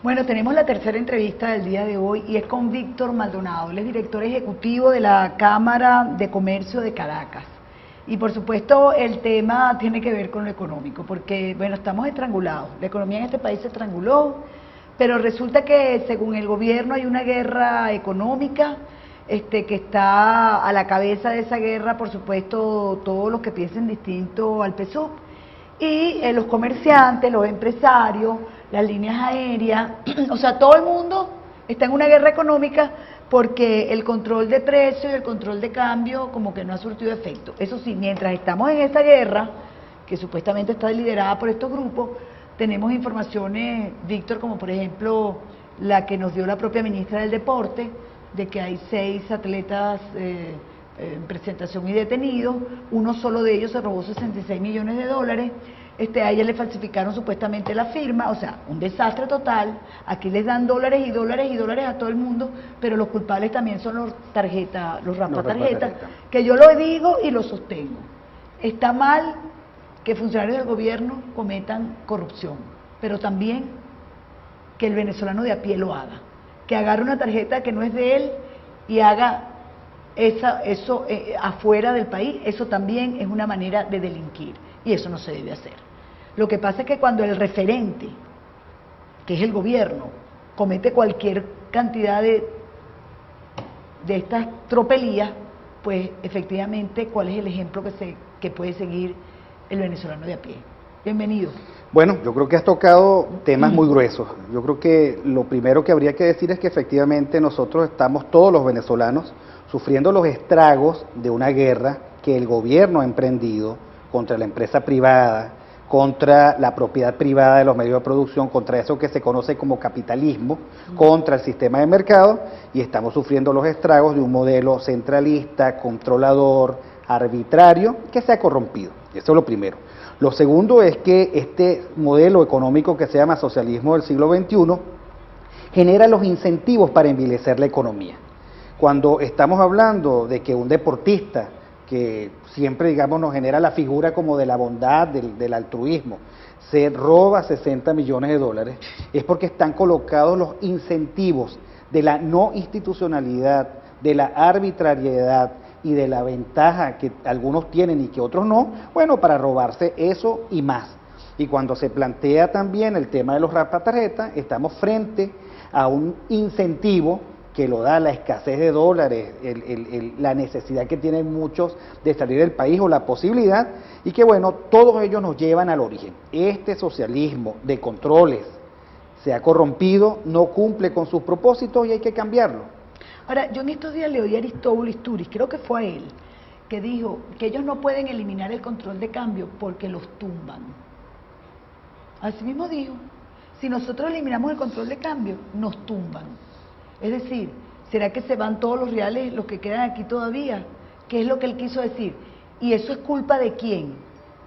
Bueno, tenemos la tercera entrevista del día de hoy y es con Víctor Maldonado. Él es director ejecutivo de la Cámara de Comercio de Caracas. Y por supuesto el tema tiene que ver con lo económico, porque bueno, estamos estrangulados. La economía en este país se estranguló, pero resulta que según el gobierno hay una guerra económica, que está a la cabeza de esa guerra, por supuesto, todos los que piensen distinto al PSUV. Y los comerciantes, los empresarios, las líneas aéreas, o sea, todo el mundo está en una guerra económica porque el control de precios y el control de cambio como que no ha surtido efecto. Eso sí, mientras estamos en esa guerra, que supuestamente está liderada por estos grupos, tenemos informaciones, Víctor, como por ejemplo la que nos dio la propia ministra del Deporte, de que hay 6 atletas en presentación y detenidos, uno solo de ellos se robó 66 millones de dólares, a ella le falsificaron supuestamente la firma, o sea, un desastre total. Aquí les dan dólares y dólares y dólares a todo el mundo, pero los culpables también son los rapatarjetas, que yo lo digo y lo sostengo. Está mal que funcionarios del gobierno cometan corrupción, pero también que el venezolano de a pie lo haga, que agarre una tarjeta que no es de él y haga eso afuera del país. Eso también es una manera de delinquir y eso no se debe hacer. Lo que pasa es que cuando el referente, que es el gobierno, comete cualquier cantidad de estas tropelías, pues efectivamente, ¿cuál es el ejemplo que puede seguir el venezolano de a pie? Bienvenido. Bueno, yo creo que has tocado temas muy gruesos. Yo creo que lo primero que habría que decir es que efectivamente nosotros estamos, todos los venezolanos, sufriendo los estragos de una guerra que el gobierno ha emprendido contra la empresa privada, contra la propiedad privada de los medios de producción, contra eso que se conoce como capitalismo, contra el sistema de mercado, y estamos sufriendo los estragos de un modelo centralista, controlador, arbitrario, que se ha corrompido. Eso es lo primero. Lo segundo es que este modelo económico que se llama socialismo del siglo XXI genera los incentivos para envilecer la economía. Cuando estamos hablando de que un deportista, que siempre, digamos, nos genera la figura como de la bondad, del altruismo, se roba 60 millones de dólares, es porque están colocados los incentivos de la no institucionalidad, de la arbitrariedad y de la ventaja que algunos tienen y que otros no, bueno, para robarse eso y más. Y cuando se plantea también el tema de los rapatarjetas, estamos frente a un incentivo que lo da la escasez de dólares, la necesidad que tienen muchos de salir del país o la posibilidad, y que bueno, todos ellos nos llevan al origen. Este socialismo de controles se ha corrompido, no cumple con sus propósitos y hay que cambiarlo. Ahora, yo en estos días le oí a Aristóbulo Istúriz, creo que fue a él, que dijo que ellos no pueden eliminar el control de cambio porque los tumban. Así mismo dijo, si nosotros eliminamos el control de cambio, nos tumban. Es decir, ¿será que se van todos los reales, los que quedan aquí todavía? ¿Qué es lo que él quiso decir? ¿Y eso es culpa de quién?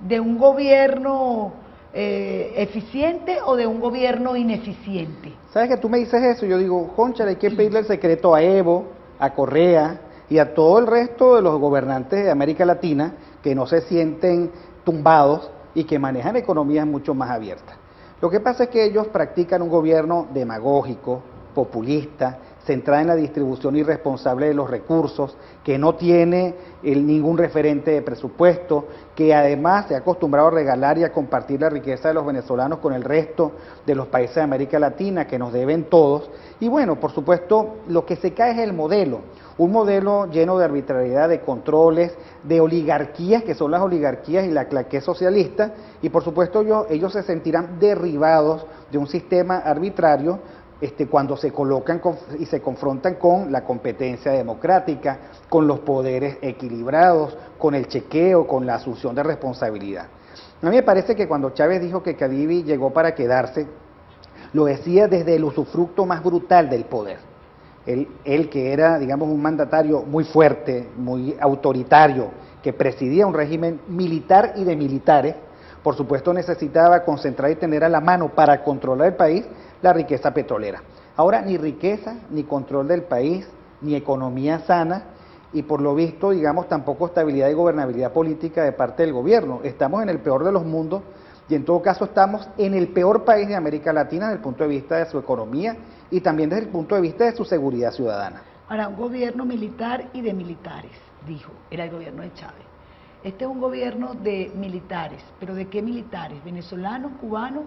¿De un gobierno eficiente o de un gobierno ineficiente? ¿Sabes que tú me dices eso? Yo digo, cónchale, hay que pedirle el secreto a Evo, a Correa y a todo el resto de los gobernantes de América Latina que no se sienten tumbados y que manejan economías mucho más abiertas. Lo que pasa es que ellos practican un gobierno demagógico, populista, centrada en la distribución irresponsable de los recursos, que no tiene ningún referente de presupuesto, que además se ha acostumbrado a regalar y a compartir la riqueza de los venezolanos con el resto de los países de América Latina, que nos deben todos. Y bueno, por supuesto, lo que se cae es el modelo, un modelo lleno de arbitrariedad, de controles, de oligarquías, que son las oligarquías y la clase socialista, y por supuesto ellos se sentirán derribados de un sistema arbitrario cuando se colocan y se confrontan con la competencia democrática, con los poderes equilibrados, con el chequeo, con la asunción de responsabilidad. A mí me parece que cuando Chávez dijo que Cadivi llegó para quedarse, lo decía desde el usufructo más brutal del poder. Él que era, digamos, un mandatario muy fuerte, muy autoritario, que presidía un régimen militar y de militares, por supuesto necesitaba concentrar y tener a la mano para controlar el país la riqueza petrolera. Ahora ni riqueza, ni control del país, ni economía sana, y por lo visto, digamos, tampoco estabilidad y gobernabilidad política de parte del gobierno. Estamos en el peor de los mundos, y en todo caso estamos en el peor país de América Latina desde el punto de vista de su economía y también desde el punto de vista de su seguridad ciudadana. Ahora, un gobierno militar y de militares, dijo, era el gobierno de Chávez. Este es un gobierno de militares, pero ¿de qué militares? ¿Venezolanos, cubanos?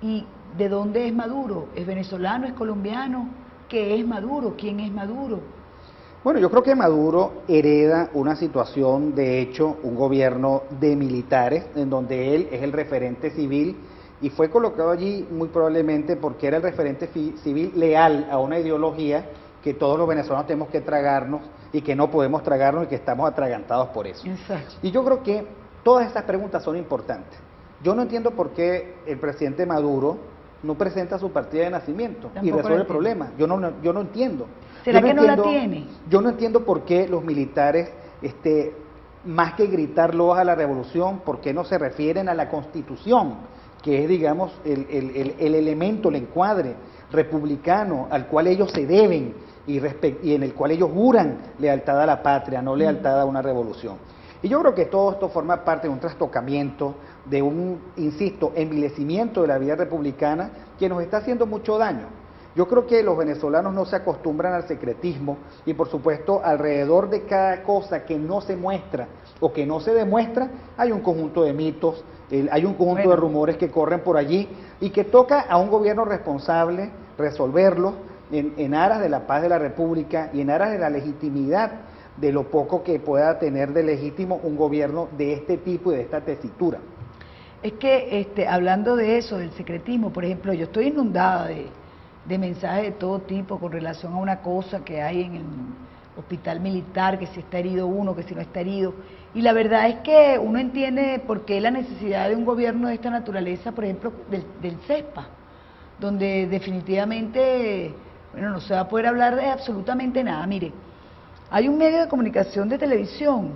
¿Y de dónde es Maduro? ¿Es venezolano, es colombiano? ¿Qué es Maduro? ¿Quién es Maduro? Bueno, yo creo que Maduro hereda una situación, de hecho, un gobierno de militares, en donde él es el referente civil y fue colocado allí muy probablemente porque era el referente civil leal a una ideología que todos los venezolanos tenemos que tragarnos y que no podemos tragarnos y que estamos atragantados por eso. Exacto. Y yo creo que todas estas preguntas son importantes. Yo no entiendo por qué el presidente Maduro no presenta su partida de nacimiento y resuelve el problema. Yo no entiendo. ¿Será que no la tiene? Yo no entiendo por qué los militares, más que gritar loas a la revolución, por qué no se refieren a la Constitución, que es, digamos, el elemento, el encuadre republicano al cual ellos se deben y en el cual ellos juran lealtad a la patria, no lealtad a una revolución. Y yo creo que todo esto forma parte de un trastocamiento, de un, insisto, envilecimiento de la vida republicana que nos está haciendo mucho daño. Yo creo que los venezolanos no se acostumbran al secretismo y por supuesto alrededor de cada cosa que no se muestra o que no se demuestra hay un conjunto de mitos, hay un conjunto de rumores que corren por allí y que toca a un gobierno responsable resolverlos en aras de la paz de la República y en aras de la legitimidad de lo poco que pueda tener de legítimo un gobierno de este tipo y de esta tesitura. Es que hablando de eso, del secretismo, por ejemplo, yo estoy inundada de mensajes de todo tipo con relación a una cosa que hay en el hospital militar, que si está herido uno, que si no está herido. Y la verdad es que uno entiende por qué la necesidad de un gobierno de esta naturaleza, por ejemplo, del CESPA, donde definitivamente, bueno, no se va a poder hablar de absolutamente nada. Mire, hay un medio de comunicación de televisión,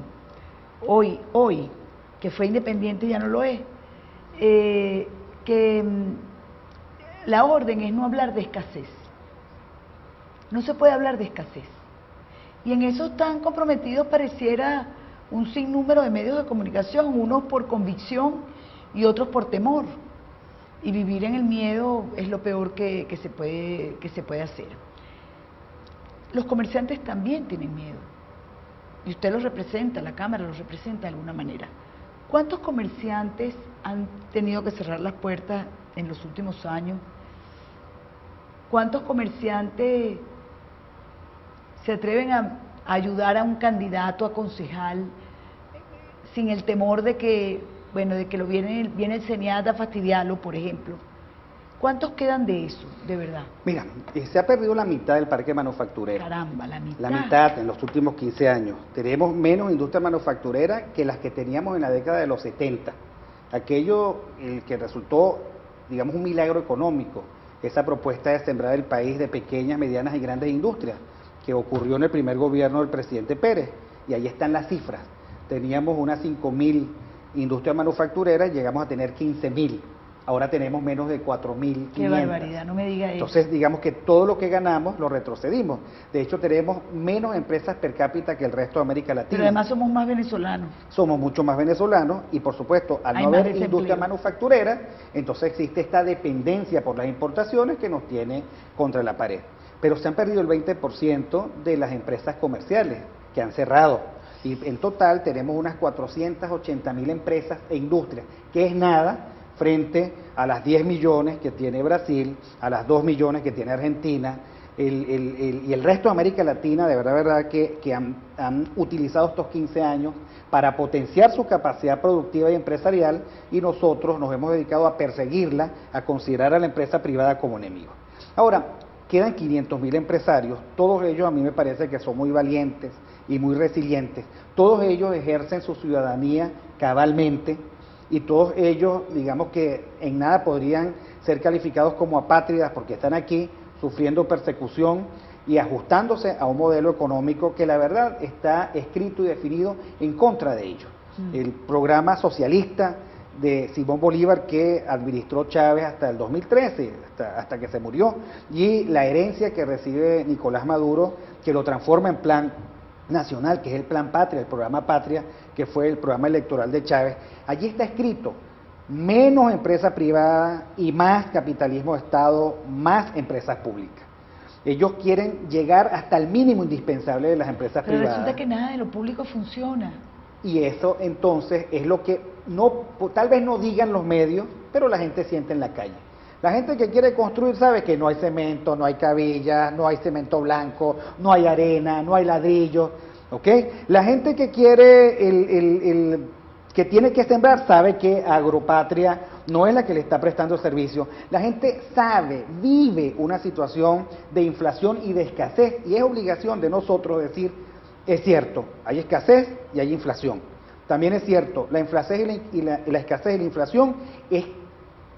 hoy, que fue independiente y ya no lo es, que la orden es no hablar de escasez. No se puede hablar de escasez. Y en eso están comprometidos, pareciera, un sinnúmero de medios de comunicación, unos por convicción y otros por temor. Y vivir en el miedo es lo peor que se puede hacer. Los comerciantes también tienen miedo. Y usted los representa, la Cámara los representa de alguna manera. ¿Cuántos comerciantes han tenido que cerrar las puertas en los últimos años? ¿Cuántos comerciantes se atreven a ayudar a un candidato a concejal sin el temor de que, bueno, de que viene el CENIAT a fastidiarlo, por ejemplo? ¿Cuántos quedan de eso, de verdad? Mira, se ha perdido la mitad del parque manufacturero. Caramba, la mitad. La mitad en los últimos 15 años. Tenemos menos industria manufacturera que las que teníamos en la década de los 70. Aquello que resultó, digamos, un milagro económico, esa propuesta de sembrar el país de pequeñas, medianas y grandes industrias, que ocurrió en el primer gobierno del presidente Pérez. Y ahí están las cifras. Teníamos unas 5.000 industrias manufactureras, llegamos a tener 15.000. Ahora tenemos menos de 4.500. Qué barbaridad, no me diga eso. Entonces, digamos que todo lo que ganamos lo retrocedimos. De hecho, tenemos menos empresas per cápita que el resto de América Latina. Pero además somos más venezolanos. Somos mucho más venezolanos y, por supuesto, al no haber industria manufacturera, entonces existe esta dependencia por las importaciones que nos tiene contra la pared. Pero se han perdido el 20% de las empresas comerciales que han cerrado. Y en total tenemos unas 480.000 empresas e industrias, que es nada frente a las 10 millones que tiene Brasil, a las 2 millones que tiene Argentina, y el resto de América Latina, de verdad que han utilizado estos 15 años para potenciar su capacidad productiva y empresarial, y nosotros nos hemos dedicado a perseguirla, a considerar a la empresa privada como enemigo. Ahora, quedan 500.000 empresarios, todos ellos a mí me parece que son muy valientes y muy resilientes, todos ellos ejercen su ciudadanía cabalmente, y todos ellos, digamos que en nada podrían ser calificados como apátridas porque están aquí sufriendo persecución y ajustándose a un modelo económico que la verdad está escrito y definido en contra de ellos. El programa socialista de Simón Bolívar que administró Chávez hasta el 2013, hasta que se murió, y la herencia que recibe Nicolás Maduro, que lo transforma en plan nacional, que es el Plan Patria, el programa Patria, que fue el programa electoral de Chávez. Allí está escrito menos empresa privada y más capitalismo de Estado, más empresas públicas. Ellos quieren llegar hasta el mínimo indispensable de las empresas Pero privadas. resulta que nada de lo público funciona. Y eso entonces es lo que tal vez no digan los medios, pero la gente siente en la calle. La gente que quiere construir sabe que no hay cemento, no hay cabillas, no hay cemento blanco, no hay arena, no hay ladrillo, ¿ok? La gente que quiere que tiene que sembrar sabe que Agropatria no es la que le está prestando servicio. La gente sabe, vive una situación de inflación y de escasez, y es obligación de nosotros decir, es cierto, hay escasez y hay inflación. También es cierto, la inflación y la escasez y la inflación es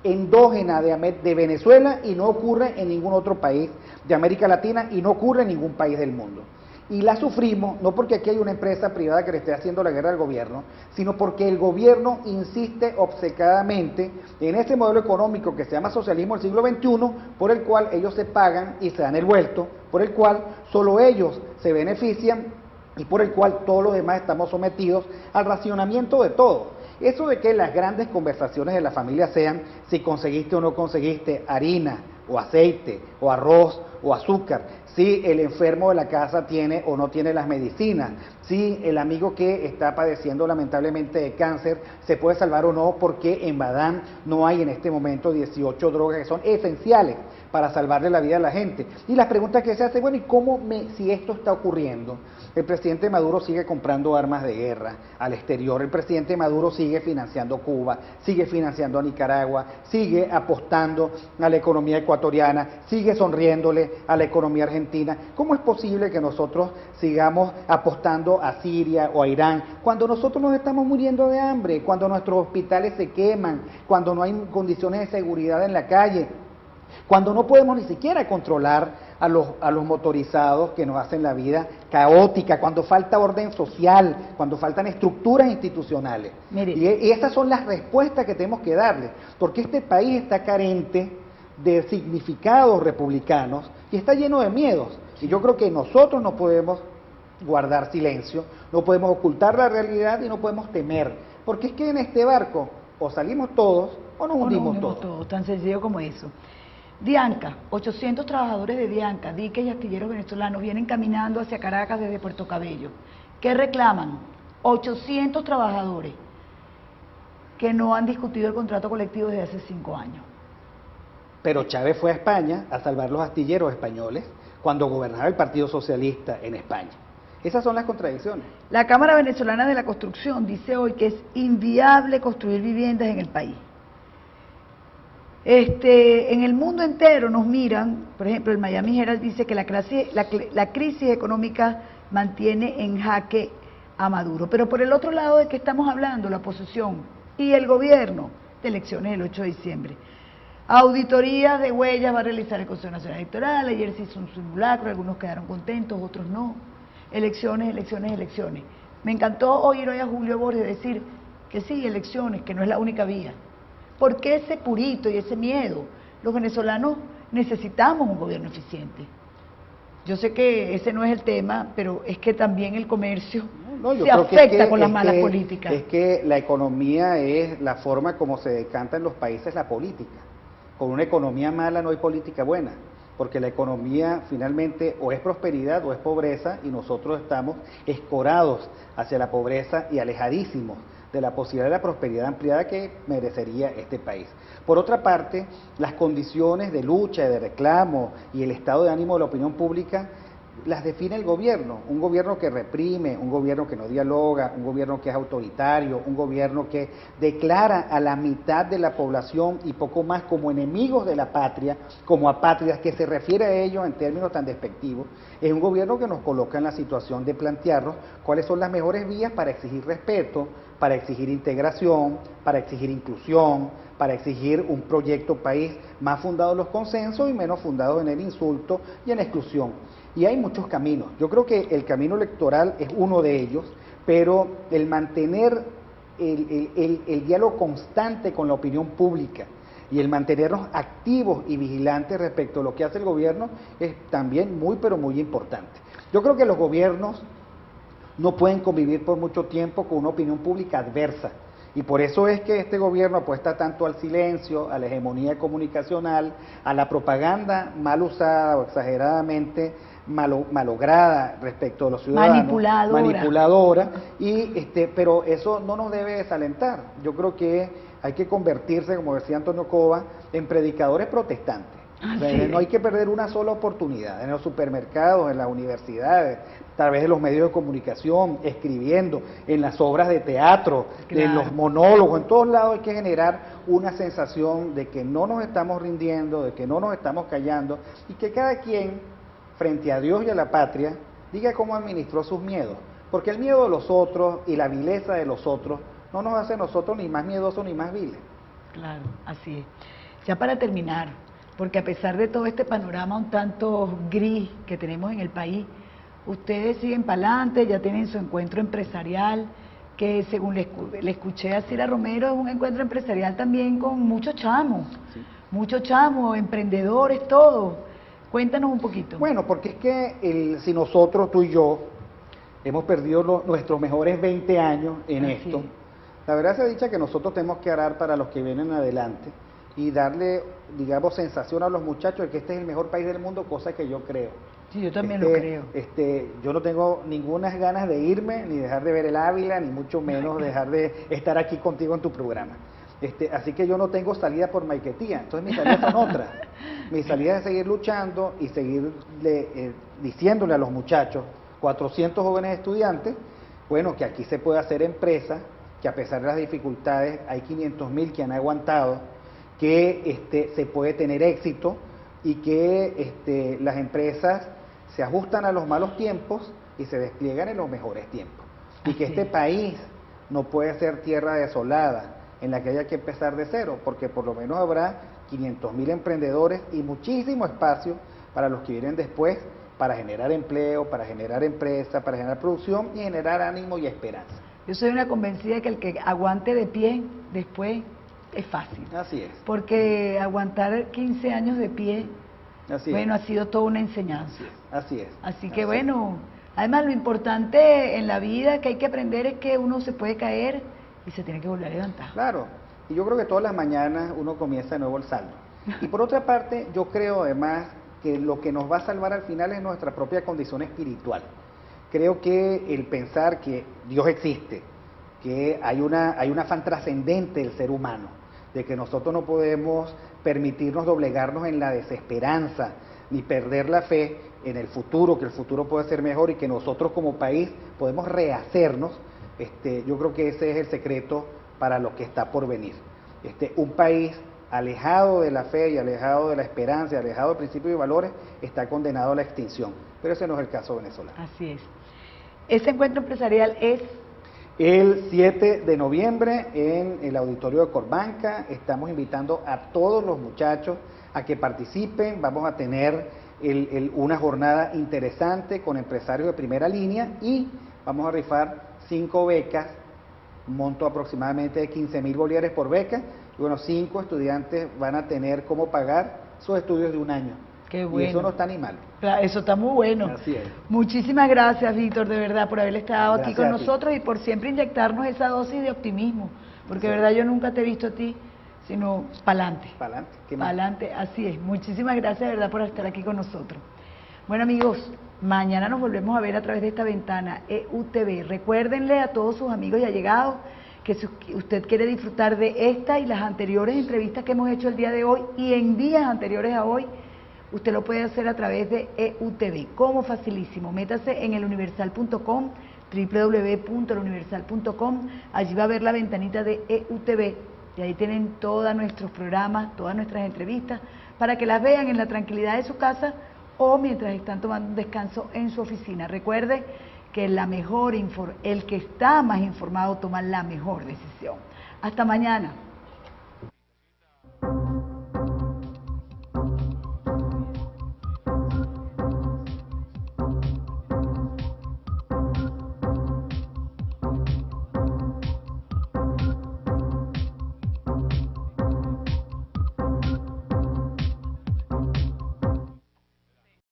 endógena de Venezuela y no ocurre en ningún otro país de América Latina y no ocurre en ningún país del mundo. Y la sufrimos no porque aquí hay una empresa privada que le esté haciendo la guerra al gobierno, sino porque el gobierno insiste obcecadamente en ese modelo económico que se llama socialismo del siglo XXI, por el cual ellos se pagan y se dan el vuelto, por el cual solo ellos se benefician y por el cual todos los demás estamos sometidos al racionamiento de todo. Eso de que las grandes conversaciones de la familia sean si conseguiste o no conseguiste harina o aceite o arroz o azúcar, si el enfermo de la casa tiene o no tiene las medicinas, si el amigo que está padeciendo lamentablemente de cáncer se puede salvar o no, porque en Badán no hay en este momento 18 drogas que son esenciales para salvarle la vida a la gente. Y las preguntas que se hacen, bueno, ¿y si esto está ocurriendo? El presidente Maduro sigue comprando armas de guerra al exterior, el presidente Maduro sigue financiando Cuba, sigue financiando a Nicaragua, sigue apostando a la economía ecuatoriana, sigue sonriéndole a la economía argentina. ¿Cómo es posible que nosotros sigamos apostando a Siria o a Irán cuando nosotros nos estamos muriendo de hambre, cuando nuestros hospitales se queman, cuando no hay condiciones de seguridad en la calle, cuando no podemos ni siquiera controlar a los motorizados que nos hacen la vida caótica, cuando falta orden social, cuando faltan estructuras institucionales? Mire. Y esas son las respuestas que tenemos que darle, porque este país está carente de significados republicanos y está lleno de miedos. Y yo creo que nosotros no podemos guardar silencio, no podemos ocultar la realidad y no podemos temer, porque es que en este barco o salimos todos o nos hundimos todos. Tan sencillo como eso. Dianca, 800 trabajadores de Dianca, diques y astilleros venezolanos vienen caminando hacia Caracas desde Puerto Cabello. ¿Qué reclaman? 800 trabajadores que no han discutido el contrato colectivo desde hace 5 años. Pero Chávez fue a España a salvar los astilleros españoles cuando gobernaba el Partido Socialista en España. Esas son las contradicciones. La Cámara Venezolana de la Construcción dice hoy que es inviable construir viviendas en el país. En el mundo entero nos miran, por ejemplo, el Miami Herald dice que la crisis económica mantiene en jaque a Maduro. Pero por el otro lado, ¿de qué estamos hablando? La oposición y el gobierno de elecciones del 8 de diciembre. Auditorías de huellas va a realizar el Consejo Nacional Electoral, ayer se hizo un simulacro, algunos quedaron contentos, otros no. Elecciones, elecciones, elecciones. Me encantó oír hoy a Julio Borges decir que sí, elecciones, que no es la única vía. ¿Por qué ese purito y ese miedo? Los venezolanos necesitamos un gobierno eficiente. Yo sé que ese no es el tema, pero es que también el comercio se afecta con las malas políticas. Es que la economía es la forma como se decanta en los países la política. Con una economía mala no hay política buena, porque la economía finalmente o es prosperidad o es pobreza, y nosotros estamos escorados hacia la pobreza y alejadísimos de la posibilidad de la prosperidad ampliada que merecería este país. Por otra parte, las condiciones de lucha, de reclamo y el estado de ánimo de la opinión pública las define el gobierno, un gobierno que reprime, un gobierno que no dialoga, un gobierno que es autoritario, un gobierno que declara a la mitad de la población y poco más como enemigos de la patria, como apátridas, que se refiere a ellos en términos tan despectivos. Es un gobierno que nos coloca en la situación de plantearnos cuáles son las mejores vías para exigir respeto, para exigir integración, para exigir inclusión, para exigir un proyecto país más fundado en los consensos y menos fundado en el insulto y en la exclusión. Y hay muchos caminos. Yo creo que el camino electoral es uno de ellos, pero el mantener el diálogo constante con la opinión pública y el mantenernos activos y vigilantes respecto a lo que hace el gobierno es también muy, pero muy importante. Yo creo que los gobiernos no pueden convivir por mucho tiempo con una opinión pública adversa. Y por eso es que este gobierno apuesta tanto al silencio, a la hegemonía comunicacional, a la propaganda mal usada o exageradamente malograda respecto a los ciudadanos, manipuladora, pero eso no nos debe desalentar. Yo creo que hay que convertirse, como decía Antonio Cova, en predicadores protestantes. O sea, no hay que perder una sola oportunidad en los supermercados, en las universidades, a través de los medios de comunicación, escribiendo, en las obras de teatro, en los monólogos, en todos lados hay que generar una sensación de que no nos estamos rindiendo, de que no nos estamos callando y que cada quien, frente a Dios y a la patria, diga cómo administró sus miedos, porque el miedo de los otros y la vileza de los otros no nos hace a nosotros ni más miedosos ni más viles. Claro, así es. Ya para terminar, porque a pesar de todo este panorama un tanto gris que tenemos en el país, ustedes siguen para adelante, ya tienen su encuentro empresarial, que según le escuché a Cira Romero, es un encuentro empresarial también con muchos chamos, emprendedores, todo. Cuéntanos un poquito. Bueno, porque es que si nosotros, tú y yo, hemos perdido nuestros mejores 20 años en esto, la verdad se dicha que nosotros tenemos que arar para los que vienen adelante y darle, digamos, sensación a los muchachos de que este es el mejor país del mundo, cosa que yo creo. Sí, yo también lo creo. Yo no tengo ninguna ganas de irme, ni dejar de ver el Ávila, ni mucho menos dejar de estar aquí contigo en tu programa. Así que yo no tengo salida por Maiquetía, entonces mis salidas son otras. Mi salida es seguir luchando y seguir diciéndole a los muchachos, 400 jóvenes estudiantes, bueno, que aquí se puede hacer empresa, que a pesar de las dificultades hay 500.000 que han aguantado, que se puede tener éxito y que las empresas se ajustan a los malos tiempos y se despliegan en los mejores tiempos. Y que este país no puede ser tierra desolada, en la que haya que empezar de cero, porque por lo menos habrá 500.000 emprendedores y muchísimo espacio para los que vienen después, para generar empleo, para generar empresa, para generar producción y generar ánimo y esperanza. Yo soy una convencida de que el que aguante de pie después es fácil. Así es. Porque aguantar 15 años de pie, ha sido toda una enseñanza. Así es. Así que bueno, además lo importante en la vida que hay que aprender es que uno se puede caer y se tiene que volver a levantar. Claro, y yo creo que todas las mañanas uno comienza de nuevo el saldo. Y por otra parte, yo creo además que lo que nos va a salvar al final es nuestra propia condición espiritual. Creo que el pensar que Dios existe, que hay un afán trascendente del ser humano, de que nosotros no podemos permitirnos doblegarnos en la desesperanza, ni perder la fe en el futuro, que el futuro puede ser mejor y que nosotros como país podemos rehacernos. Yo creo que ese es el secreto para lo que está por venir. Un país alejado de la fe y alejado de la esperanza y alejado de principios y valores está condenado a la extinción, pero ese no es el caso venezolano. Así es. Ese encuentro empresarial es el 7 de noviembre en el auditorio de Corbanca. Estamos invitando a todos los muchachos a que participen. Vamos a tener una jornada interesante con empresarios de primera línea y vamos a rifar 5 becas, un monto aproximadamente de 15.000 bolívares por beca, y bueno, 5 estudiantes van a tener cómo pagar sus estudios de un año. Qué bueno. Y eso no está ni mal. Eso está muy bueno. Así es. Muchísimas gracias, Víctor, de verdad, por haber estado aquí con Gracias a ti. nosotros y por siempre inyectarnos esa dosis de optimismo, porque de verdad yo nunca te he visto a ti, sino pa'lante. Pa'lante. Pa'lante, así es. Muchísimas gracias, de verdad, por estar aquí con nosotros. Bueno, amigos, mañana nos volvemos a ver a través de esta ventana EUTV. Recuérdenle a todos sus amigos y allegados que si usted quiere disfrutar de esta y las anteriores entrevistas que hemos hecho el día de hoy y en días anteriores a hoy, usted lo puede hacer a través de EUTV. ¿Cómo? Facilísimo. Métase en eluniversal.com, www.eluniversal.com. Allí va a ver la ventanita de EUTV y ahí tienen todos nuestros programas, todas nuestras entrevistas, para que las vean en la tranquilidad de su casa o mientras están tomando un descanso en su oficina. Recuerde que el que está más informado toma la mejor decisión. Hasta mañana.